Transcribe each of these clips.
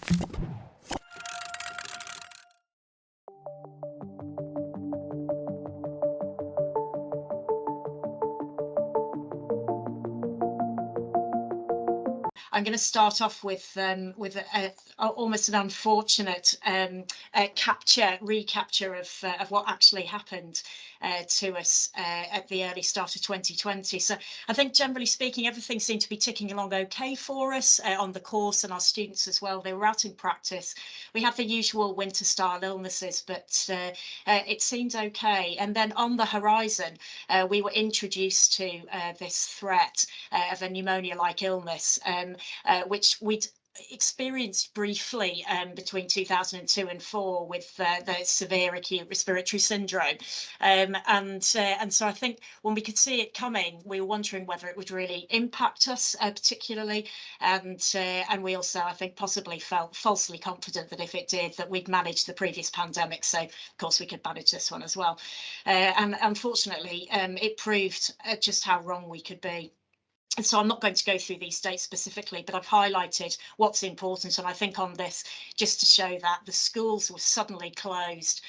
I'm going to start off with almost an unfortunate recapture of what actually happened to us at the early start of 2020. So I think generally speaking, everything seemed to be ticking along okay for us on the course, and our students as well. They were out in practice. We had the usual winter style illnesses, but it seemed okay. And then on the horizon, we were introduced to this threat of a pneumonia-like illness, which we'd experienced briefly between 2002 and 4 with the severe acute respiratory syndrome, and so I think when we could see it coming, we were wondering whether it would really impact us particularly, and we also, I think, possibly felt falsely confident that if it did, that we'd managed the previous pandemic, so of course we could manage this one as well, and unfortunately it proved just how wrong we could be. And so I'm not going to go through these dates specifically, but I've highlighted what's important. And I think on this, just to show that the schools were suddenly closed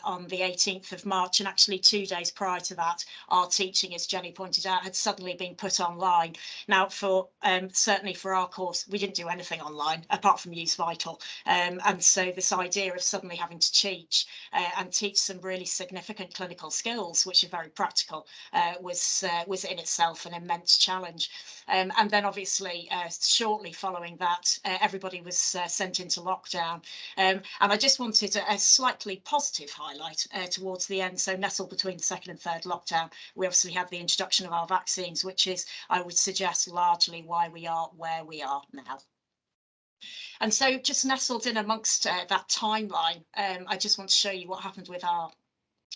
on the 18th of March. And actually 2 days prior to that, our teaching, as Jenny pointed out, had suddenly been put online. Now, for certainly for our course, we didn't do anything online apart from use Vital. And so this idea of suddenly having to teach and teach some really significant clinical skills, which are very practical, was in itself an immense challenge. And then obviously shortly following that, everybody was sent into lockdown. And I just wanted a slightly positive highlight towards the end. So nestled between the second and third lockdown, we obviously had the introduction of our vaccines, which is, I would suggest, largely why we are where we are now. And so just nestled in amongst that timeline, I just want to show you what happened with our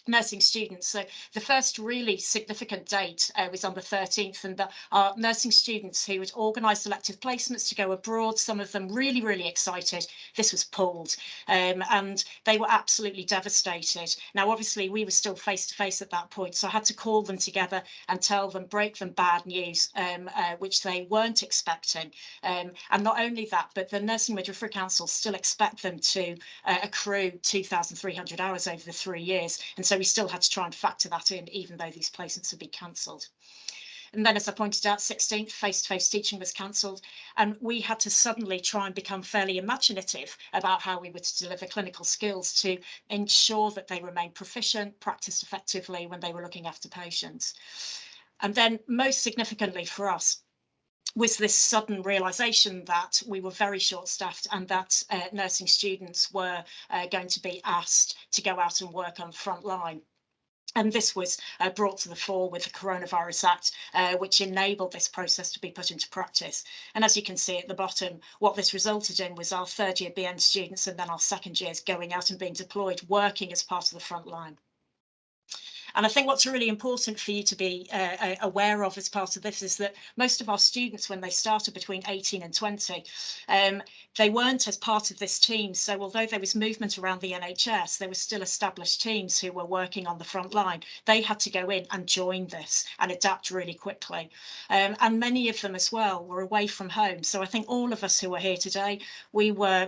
nursing students. So the first really significant date was on the 13th, and our nursing students who had organised elective placements to go abroad, some of them really, really excited, this was pulled, and they were absolutely devastated. Now, obviously, we were still face to face at that point, so I had to call them together and tell them, break them bad news, which they weren't expecting. And not only that, but the Nursing Midwifery Council still expect them to accrue 2,300 hours over the 3 years. And so we still had to try and factor that in, even though these placements had been cancelled. And then, as I pointed out, 16th, face-to-face teaching was cancelled, and we had to suddenly try and become fairly imaginative about how we were to deliver clinical skills to ensure that they remained proficient, practiced effectively when they were looking after patients. And then, most significantly for us, was this sudden realization that we were very short-staffed and that nursing students were going to be asked to go out and work on the front line. And this was brought to the fore with the Coronavirus Act, which enabled this process to be put into practice. And as you can see at the bottom, what this resulted in was our third year BN students and then our second years going out and being deployed, working as part of the front line. And I think what's really important for you to be aware of as part of this is that most of our students, when they started between 18 and 20, they weren't as part of this team. So although there was movement around the NHS, there were still established teams who were working on the front line. They had to go in and join this and adapt really quickly. And many of them as well were away from home. So I think all of us who are here today, we were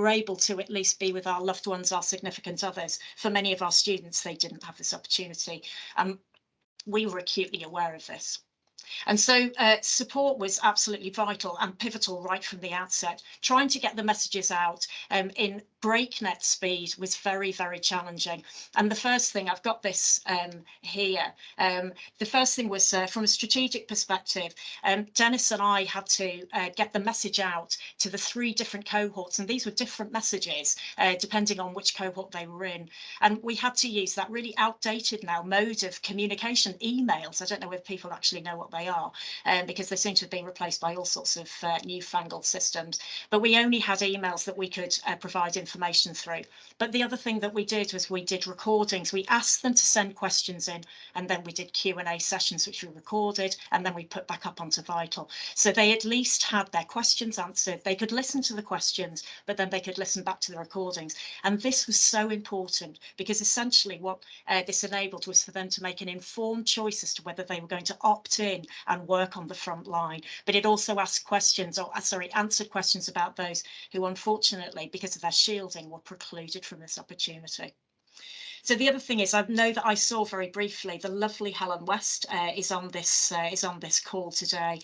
able to at least be with our loved ones, our significant others. For many of our students, they didn't have this opportunity. We were acutely aware of this. And so support was absolutely vital and pivotal right from the outset. Trying to get the messages out in breakneck speed was very, very challenging. And the first thing, I've got this here, the first thing was from a strategic perspective, Dennis and I had to get the message out to the 3 different cohorts, and these were different messages depending on which cohort they were in. And we had to use that really outdated now mode of communication, emails. I don't know if people actually know what they are, because they seem to have been replaced by all sorts of newfangled systems. But we only had emails that we could provide information through. But the other thing that we did was we did recordings. We asked them to send questions in, and then we did Q&A sessions, which we recorded, and then we put back up onto Vital. So they at least had their questions answered. They could listen to the questions, but then they could listen back to the recordings. And this was so important because essentially what this enabled was for them to make an informed choice as to whether they were going to opt in and work on the front line. But it also asked questions, or sorry, answered questions about those who unfortunately, because of their shielding, were precluded from this opportunity. So the other thing is, I know that I saw very briefly the lovely Helen West is on this call today.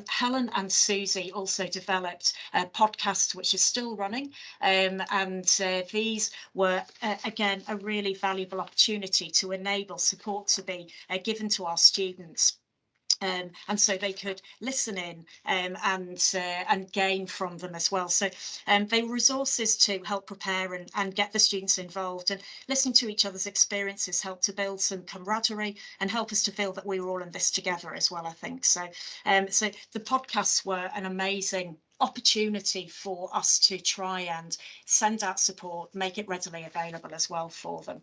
Helen and Susie also developed a podcast which is still running, and these were again a really valuable opportunity to enable support to be given to our students. And so they could listen in and gain from them as well. So they were resources to help prepare and get the students involved, and listening to each other's experiences helped to build some camaraderie and help us to feel that we were all in this together as well, I think. So so the podcasts were an amazing opportunity for us to try and send out support, make it readily available as well for them.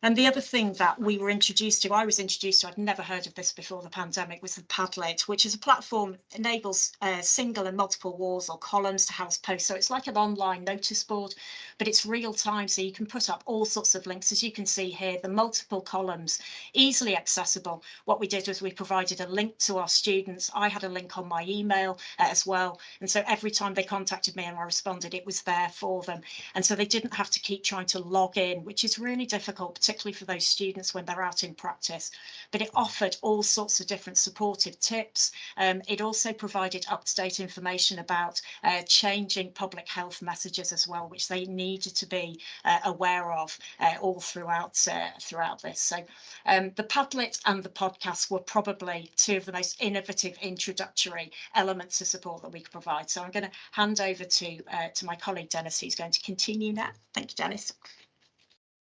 And the other thing that we were introduced to, I was introduced to, I'd never heard of this before the pandemic, was the Padlet, which is a platform that enables single and multiple walls or columns to house posts. So it's like an online notice board, but it's real time. So you can put up all sorts of links. As you can see here, the multiple columns, easily accessible. What we did was we provided a link to our students. I had a link on my email as well. And so every time they contacted me and I responded, it was there for them. And so they didn't have to keep trying to log in, which is really difficult, particularly for those students when they're out in practice. But it offered all sorts of different supportive tips. It also provided up-to-date information about changing public health messages as well, which they needed to be aware of all throughout this. So the Padlet and the podcast were probably two of the most innovative introductory elements of support that we could provide. So I'm going to hand over to my colleague Dennis, who's going to continue now. Thank you, Dennis.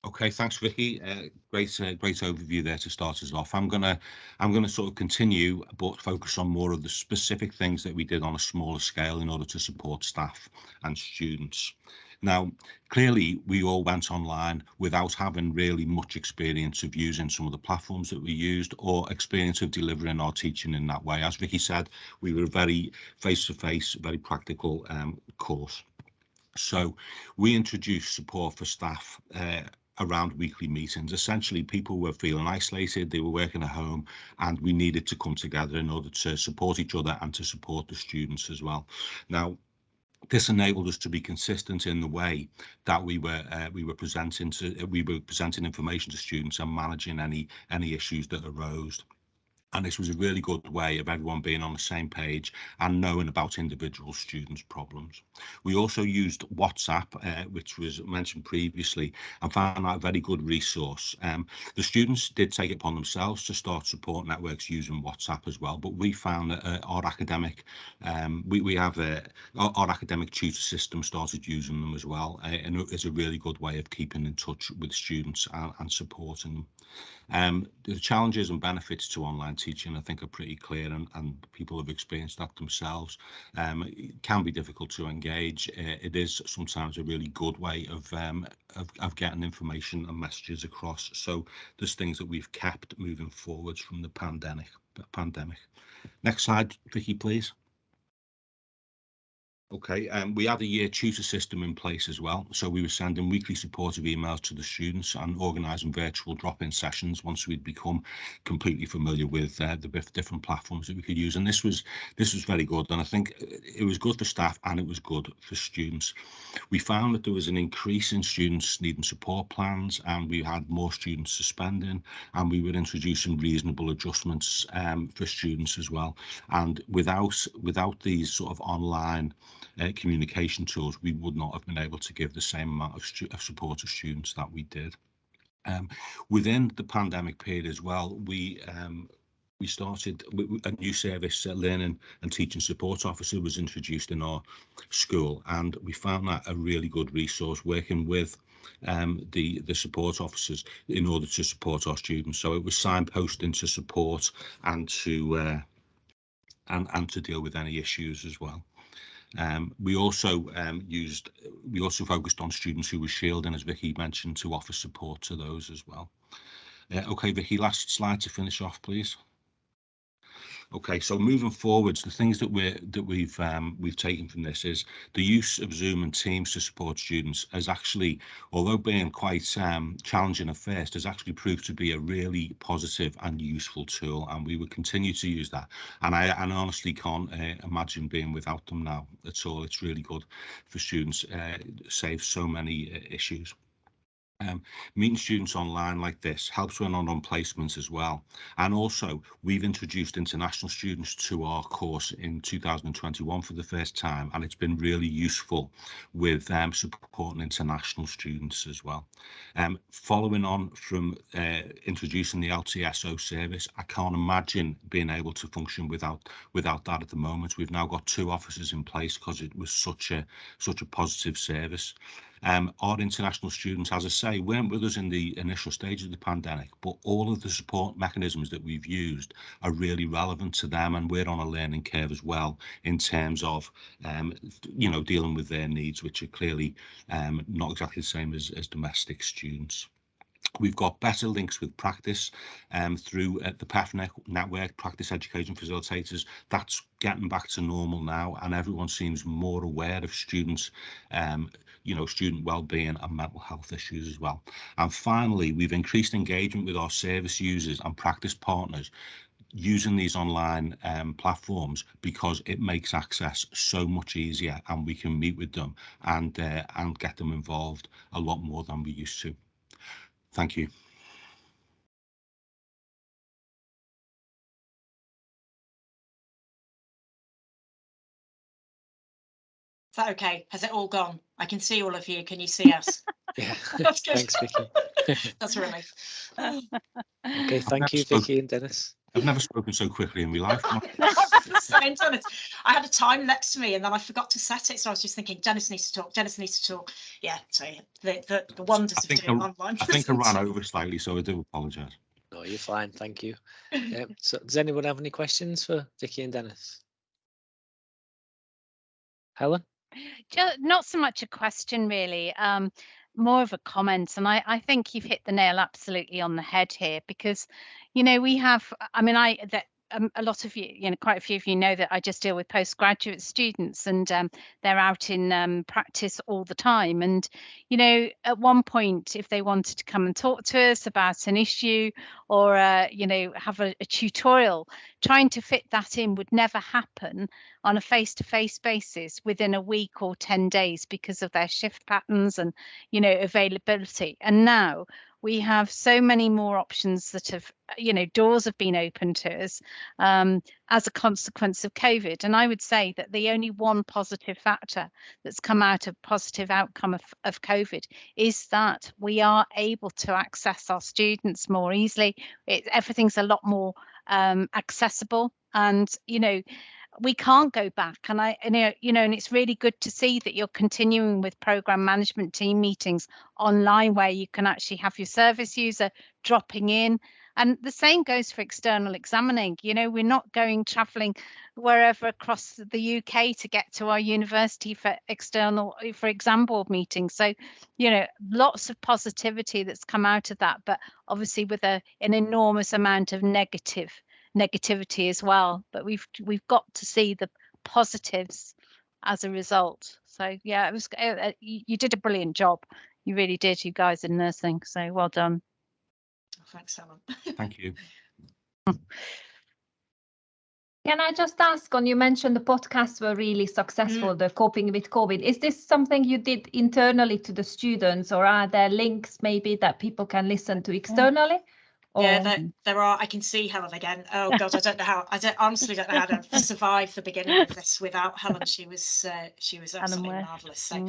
Okay, thanks, Vicky. Great overview there to start us off. I'm gonna sort of continue, but focus on more of the specific things that we did on a smaller scale in order to support staff and students. Now, clearly, we all went online without having really much experience of using some of the platforms that we used or experience of delivering our teaching in that way. As Vicky said, we were a very face-to-face, very practical course. So we introduced support for staff around weekly meetings. Essentially, people were feeling isolated, they were working at home, and we needed to come together in order to support each other and to support the students as well. Now, this enabled us to be consistent in the way that we were presenting information to students and managing any issues that arose. And this was a really good way of everyone being on the same page and knowing about individual students' problems. We also used WhatsApp, which was mentioned previously, and found that a very good resource. The students did take it upon themselves to start support networks using WhatsApp as well, but we found that our academic tutor system started using them as well, and it's a really good way of keeping in touch with students and supporting them. The challenges and benefits to online teaching, I think, are pretty clear, and people have experienced that themselves. It can be difficult to engage. It is sometimes a really good way of getting information and messages across. So there's things that we've kept moving forwards from the pandemic. Next slide, Vicky, please. Okay, we had a year tutor system in place as well. So we were sending weekly supportive emails to the students and organising virtual drop-in sessions once we'd become completely familiar with the different platforms that we could use. And this was very good. And I think it was good for staff and it was good for students. We found that there was an increase in students needing support plans, and we had more students suspending, and we were introducing reasonable adjustments for students as well. And without these sort of online communication tools, we would not have been able to give the same amount of support to students that we did. Within the pandemic period as well, we started a new service, learning and teaching support officer was introduced in our school, and we found that a really good resource, working with the support officers in order to support our students. So it was signposting to support and to deal with any issues as well. We also focused on students who were shielding, as Vicky mentioned, to offer support to those as well. Okay, Vicky, last slide to finish off, please. Okay, so moving forwards, the things that we've taken from this is the use of Zoom and Teams to support students has actually, although being quite challenging at first, has actually proved to be a really positive and useful tool, and we will continue to use that. And I honestly can't imagine being without them now at all. It's really good for students, saves so many issues. Meeting students online like this helps when on placements as well. And also, we've introduced international students to our course in 2021 for the first time, and it's been really useful with supporting international students as well. Following on from introducing the LTSO service, I can't imagine being able to function without that at the moment. We've now got 2 officers in place because it was such a positive service. Our international students, as I say, weren't with us in the initial stage of the pandemic, but all of the support mechanisms that we've used are really relevant to them, and we're on a learning curve as well in terms of, dealing with their needs, which are clearly not exactly the same as domestic students. We've got better links with practice through the PEF network, practice education facilitators. That's getting back to normal now, and everyone seems more aware of students, student well-being and mental health issues as well. And finally, we've increased engagement with our service users and practice partners using these online platforms, because it makes access so much easier, and we can meet with them and get them involved a lot more than we used to. Thank you. Is that okay? Has it all gone? I can see all of you. Can you see us? Yeah. That's good. Thanks, Vicky. That's a relief. Okay, thank you, Vicky and Dennis. I've never spoken so quickly in my life. Saying, Dennis, I had a time next to me and then I forgot to set it, so I was just thinking, Dennis needs to talk. Dennis needs to talk. Yeah, so the wonders of doing online. I think I ran over slightly, so I do apologise. No, you're fine. Thank you. So, does anyone have any questions for Vicky and Dennis? Helen? Not so much a question, really. More of a comment, and I think you've hit the nail absolutely on the head here, because, we have. I mean, a lot of you, quite a few of you know that I just deal with postgraduate students, and they're out in practice all the time. And at one point, if they wanted to come and talk to us about an issue, or have a tutorial, trying to fit that in would never happen on a face-to-face basis within a week or 10 days because of their shift patterns and availability. And now we have so many more options that have, doors have been opened to us as a consequence of COVID. And I would say that the only one positive factor that's come out of positive outcome of COVID is that we are able to access our students more easily. Everything's a lot more accessible, and we can't go back. And and it's really good to see that you're continuing with program management team meetings online, where you can actually have your service user dropping in. And the same goes for external examining. We're not traveling wherever across the UK to get to our university for exam board meetings. So, lots of positivity that's come out of that, but obviously with an enormous amount of negativity as well. But we've got to see the positives as a result. So yeah, it was you did a brilliant job. You really did, you guys in nursing. So well done. Thanks, Helen. Thank you. Can I just ask, you mentioned the podcasts were really successful, the coping with COVID. Is this something you did internally to the students, or are there links maybe that people can listen to externally? Yeah, there are. I can see Helen again. Oh God, I honestly don't know how to survive the beginning of this without Helen. She was absolutely marvelous. So,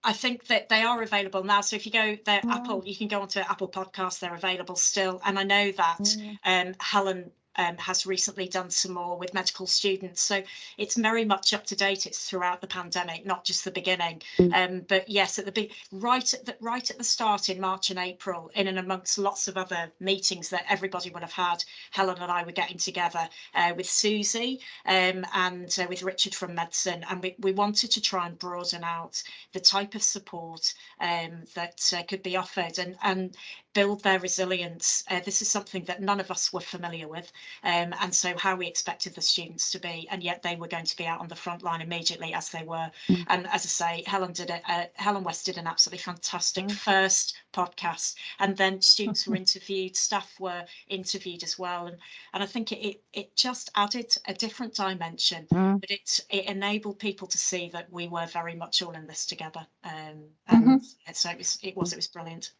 I think that they are available now. So if you go there, Apple, you can go onto Apple Podcasts. They're available still. And I know that Helen has recently done some more with medical students. So it's very much up to date. It's throughout the pandemic, not just the beginning. But yes, at the right at the start in March and April, in and amongst lots of other meetings that everybody would have had, Helen and I were getting together with Susie and with Richard from medicine, and we wanted to try and broaden out the type of support that could be offered and build their resilience. This is something that none of us were familiar with, and so how we expected the students to be, and yet they were going to be out on the front line immediately, as they were. And as I say, Helen West did an absolutely fantastic first podcast, and then students were interviewed, staff were interviewed as well, and I think it just added a different dimension, but it enabled people to see that we were very much all in this together, and so it was brilliant.